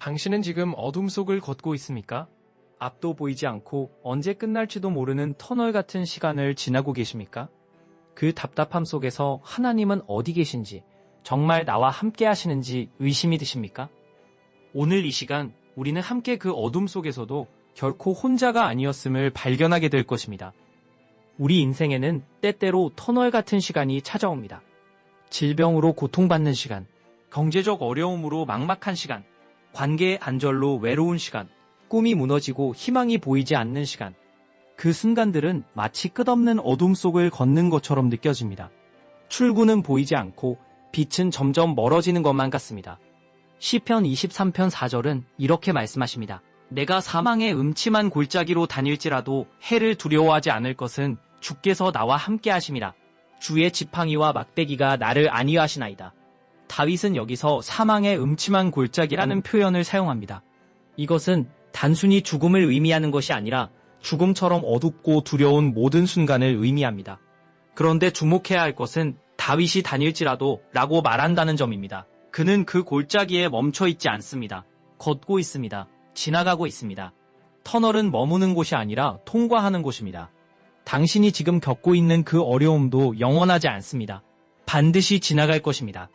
당신은 지금 어둠 속을 걷고 있습니까? 앞도 보이지 않고 언제 끝날지도 모르는 터널 같은 시간을 지나고 계십니까? 그 답답함 속에서 하나님은 어디 계신지, 정말 나와 함께 하시는지 의심이 드십니까? 오늘 이 시간 우리는 함께 그 어둠 속에서도 결코 혼자가 아니었음을 발견하게 될 것입니다. 우리 인생에는 때때로 터널 같은 시간이 찾아옵니다. 질병으로 고통받는 시간, 경제적 어려움으로 막막한 시간, 관계의 단절로 외로운 시간, 꿈이 무너지고 희망이 보이지 않는 시간. 그 순간들은 마치 끝없는 어둠 속을 걷는 것처럼 느껴집니다. 출구는 보이지 않고 빛은 점점 멀어지는 것만 같습니다. 시편 23편 4절은 이렇게 말씀하십니다. 내가 사망의 음침한 골짜기로 다닐지라도 해를 두려워하지 않을 것은 주께서 나와 함께 하심이라. 주의 지팡이와 막대기가 나를 안위하시나이다. 다윗은 여기서 사망의 음침한 골짜기라는 표현을 사용합니다. 이것은 단순히 죽음을 의미하는 것이 아니라 죽음처럼 어둡고 두려운 모든 순간을 의미합니다. 그런데 주목해야 할 것은 다윗이 다닐지라도 라고 말한다는 점입니다. 그는 그 골짜기에 멈춰 있지 않습니다. 걷고 있습니다. 지나가고 있습니다. 터널은 머무는 곳이 아니라 통과하는 곳입니다. 당신이 지금 겪고 있는 그 어려움도 영원하지 않습니다. 반드시 지나갈 것입니다.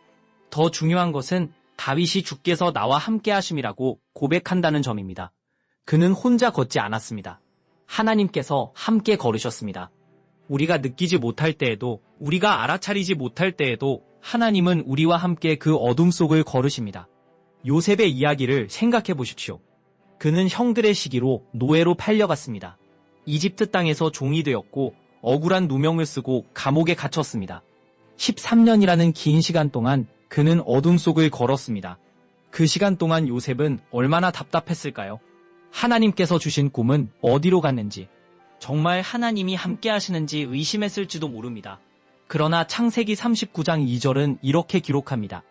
더 중요한 것은 다윗이 주께서 나와 함께 하심이라고 고백한다는 점입니다. 그는 혼자 걷지 않았습니다. 하나님께서 함께 걸으셨습니다. 우리가 느끼지 못할 때에도, 우리가 알아차리지 못할 때에도 하나님은 우리와 함께 그 어둠 속을 걸으십니다. 요셉의 이야기를 생각해 보십시오. 그는 형들의 시기로 노예로 팔려갔습니다. 이집트 땅에서 종이 되었고 억울한 누명을 쓰고 감옥에 갇혔습니다. 13년이라는 긴 시간 동안 그는 어둠 속을 걸었습니다. 그 시간 동안 요셉은 얼마나 답답했을까요? 하나님께서 주신 꿈은 어디로 갔는지, 정말 하나님이 함께 하시는지 의심했을지도 모릅니다. 그러나 창세기 39장 2절은 이렇게 기록합니다.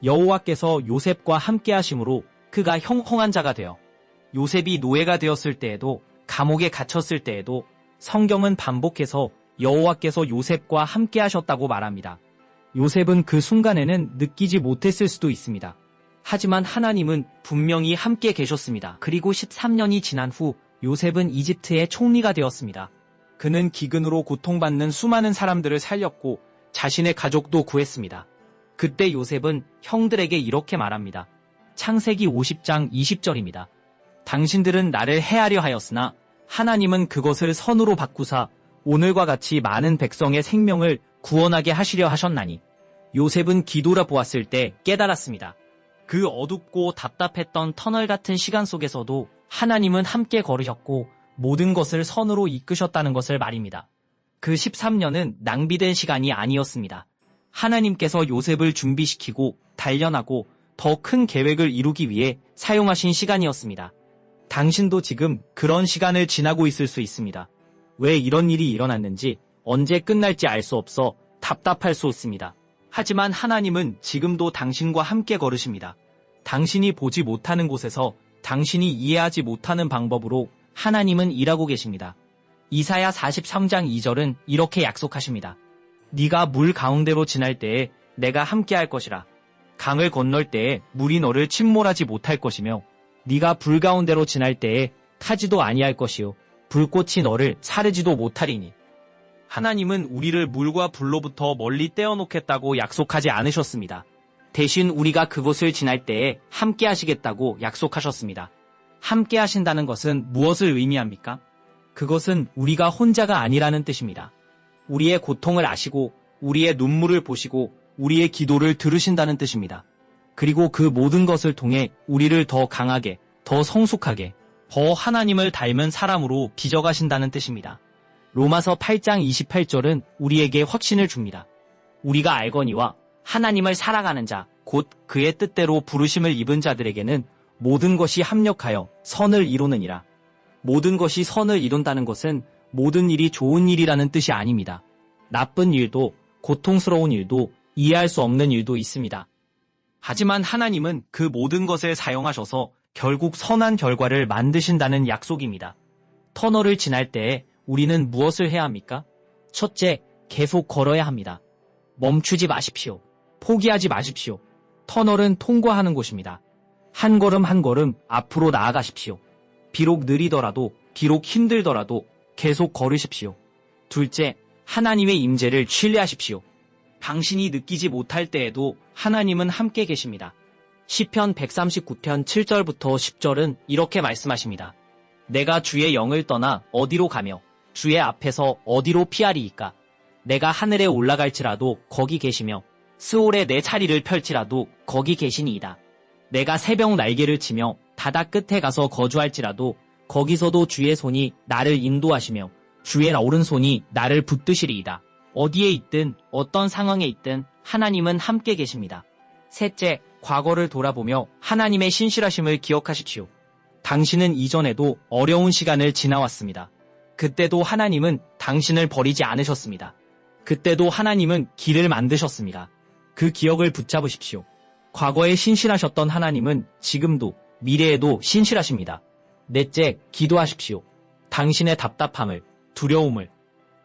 여호와께서 요셉과 함께 하심으로 그가 형통한 자가 되어. 요셉이 노예가 되었을 때에도, 감옥에 갇혔을 때에도 성경은 반복해서 여호와께서 요셉과 함께 하셨다고 말합니다. 요셉은 그 순간에는 느끼지 못했을 수도 있습니다. 하지만 하나님은 분명히 함께 계셨습니다. 그리고 13년이 지난 후 요셉은 이집트의 총리가 되었습니다. 그는 기근으로 고통받는 수많은 사람들을 살렸고 자신의 가족도 구했습니다. 그때 요셉은 형들에게 이렇게 말합니다. 창세기 50장 20절입니다. 당신들은 나를 해하려 하였으나 하나님은 그것을 선으로 바꾸사 오늘과 같이 많은 백성의 생명을 구원하게 하시려 하셨나니. 요셉은 뒤돌아보았을 때 깨달았습니다. 그 어둡고 답답했던 터널 같은 시간 속에서도 하나님은 함께 걸으셨고 모든 것을 선으로 이끄셨다는 것을 말입니다. 그 13년은 낭비된 시간이 아니었습니다. 하나님께서 요셉을 준비시키고 단련하고 더 큰 계획을 이루기 위해 사용하신 시간이었습니다. 당신도 지금 그런 시간을 지나고 있을 수 있습니다. 왜 이런 일이 일어났는지, 언제 끝날지 알 수 없어 답답할 수 있습니다. 하지만 하나님은 지금도 당신과 함께 걸으십니다. 당신이 보지 못하는 곳에서, 당신이 이해하지 못하는 방법으로 하나님은 일하고 계십니다. 이사야 43장 2절은 이렇게 약속하십니다. 네가 물 가운데로 지날 때에 내가 함께 할 것이라. 강을 건널 때에 물이 너를 침몰하지 못할 것이며 네가 불 가운데로 지날 때에 타지도 아니할 것이요 불꽃이 너를 사르지도 못하리니. 하나님은 우리를 물과 불로부터 멀리 떼어놓겠다고 약속하지 않으셨습니다. 대신 우리가 그곳을 지날 때에 함께 하시겠다고 약속하셨습니다. 함께 하신다는 것은 무엇을 의미합니까? 그것은 우리가 혼자가 아니라는 뜻입니다. 우리의 고통을 아시고 우리의 눈물을 보시고 우리의 기도를 들으신다는 뜻입니다. 그리고 그 모든 것을 통해 우리를 더 강하게, 더 성숙하게, 더 하나님을 닮은 사람으로 빚어가신다는 뜻입니다. 로마서 8장 28절은 우리에게 확신을 줍니다. 우리가 알거니와 하나님을 살아가는 자, 곧 그의 뜻대로 부르심을 입은 자들에게는 모든 것이 합력하여 선을 이루느니라. 모든 것이 선을 이룬다는 것은 모든 일이 좋은 일이라는 뜻이 아닙니다. 나쁜 일도, 고통스러운 일도, 이해할 수 없는 일도 있습니다. 하지만 하나님은 그 모든 것을 사용하셔서 결국 선한 결과를 만드신다는 약속입니다. 터널을 지날 때에 우리는 무엇을 해야 합니까? 첫째, 계속 걸어야 합니다. 멈추지 마십시오. 포기하지 마십시오. 터널은 통과하는 곳입니다. 한 걸음 한 걸음 앞으로 나아가십시오. 비록 느리더라도, 비록 힘들더라도 계속 걸으십시오. 둘째, 하나님의 임재를 신뢰하십시오. 당신이 느끼지 못할 때에도 하나님은 함께 계십니다. 시편 139편 7절부터 10절은 이렇게 말씀하십니다. 내가 주의 영을 떠나 어디로 가며 주의 앞에서 어디로 피하리이까? 내가 하늘에 올라갈지라도 거기 계시며 스올에 내 자리를 펼치라도 거기 계시니이다. 내가 새벽 날개를 치며 바다 끝에 가서 거주할지라도 거기서도 주의 손이 나를 인도하시며 주의 오른손이 나를 붙드시리이다. 어디에 있든 어떤 상황에 있든 하나님은 함께 계십니다. 셋째, 과거를 돌아보며 하나님의 신실하심을 기억하십시오. 당신은 이전에도 어려운 시간을 지나왔습니다. 그때도 하나님은 당신을 버리지 않으셨습니다. 그때도 하나님은 길을 만드셨습니다. 그 기억을 붙잡으십시오. 과거에 신실하셨던 하나님은 지금도 미래에도 신실하십니다. 넷째, 기도하십시오. 당신의 답답함을, 두려움을,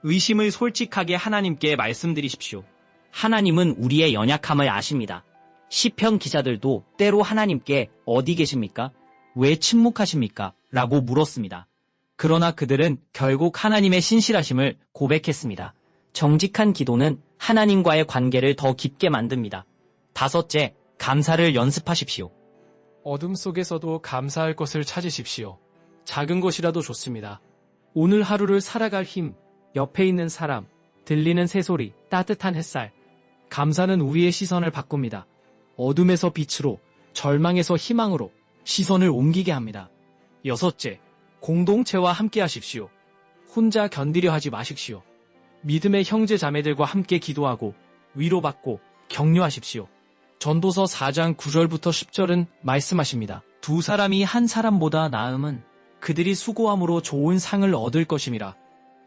의심을 솔직하게 하나님께 말씀드리십시오. 하나님은 우리의 연약함을 아십니다. 시편 기자들도 때로 하나님께 어디 계십니까? 왜 침묵하십니까? 라고 물었습니다. 그러나 그들은 결국 하나님의 신실하심을 고백했습니다. 정직한 기도는 하나님과의 관계를 더 깊게 만듭니다. 다섯째, 감사를 연습하십시오. 어둠 속에서도 감사할 것을 찾으십시오. 작은 것이라도 좋습니다. 오늘 하루를 살아갈 힘, 옆에 있는 사람, 들리는 새소리, 따뜻한 햇살. 감사는 우리의 시선을 바꿉니다. 어둠에서 빛으로, 절망에서 희망으로 시선을 옮기게 합니다. 여섯째, 공동체와 함께 하십시오. 혼자 견디려 하지 마십시오. 믿음의 형제 자매들과 함께 기도하고 위로받고 격려하십시오. 전도서 4장 9절부터 10절은 말씀하십니다. 두 사람이 한 사람보다 나음은 그들이 수고함으로 좋은 상을 얻을 것임이라.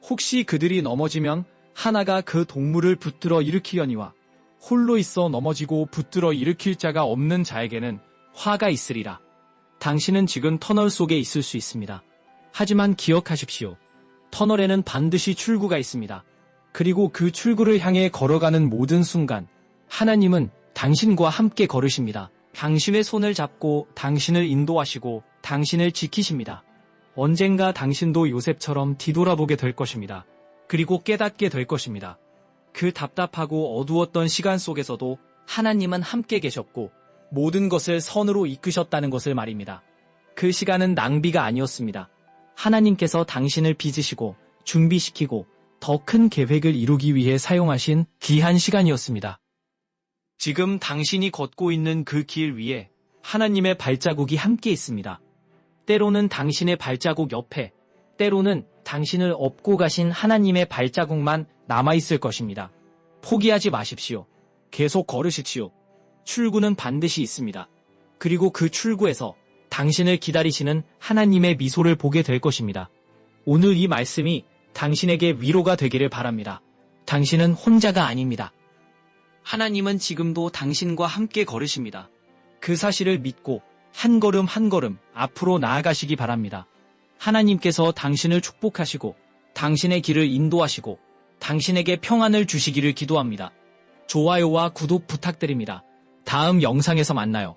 혹시 그들이 넘어지면 하나가 그 동물을 붙들어 일으키려니와 홀로 있어 넘어지고 붙들어 일으킬 자가 없는 자에게는 화가 있으리라. 당신은 지금 터널 속에 있을 수 있습니다. 하지만 기억하십시오. 터널에는 반드시 출구가 있습니다. 그리고 그 출구를 향해 걸어가는 모든 순간 하나님은 당신과 함께 걸으십니다. 당신의 손을 잡고 당신을 인도하시고 당신을 지키십니다. 언젠가 당신도 요셉처럼 뒤돌아보게 될 것입니다. 그리고 깨닫게 될 것입니다. 그 답답하고 어두웠던 시간 속에서도 하나님은 함께 계셨고 모든 것을 선으로 이끄셨다는 것을 말입니다. 그 시간은 낭비가 아니었습니다. 하나님께서 당신을 빚으시고 준비시키고 더 큰 계획을 이루기 위해 사용하신 귀한 시간이었습니다. 지금 당신이 걷고 있는 그 길 위에 하나님의 발자국이 함께 있습니다. 때로는 당신의 발자국 옆에, 때로는 당신을 업고 가신 하나님의 발자국만 남아있을 것입니다. 포기하지 마십시오. 계속 걸으십시오. 출구는 반드시 있습니다. 그리고 그 출구에서 당신을 기다리시는 하나님의 미소를 보게 될 것입니다. 오늘 이 말씀이 당신에게 위로가 되기를 바랍니다. 당신은 혼자가 아닙니다. 하나님은 지금도 당신과 함께 걸으십니다. 그 사실을 믿고 한 걸음 한 걸음 앞으로 나아가시기 바랍니다. 하나님께서 당신을 축복하시고 당신의 길을 인도하시고 당신에게 평안을 주시기를 기도합니다. 좋아요와 구독 부탁드립니다. 다음 영상에서 만나요.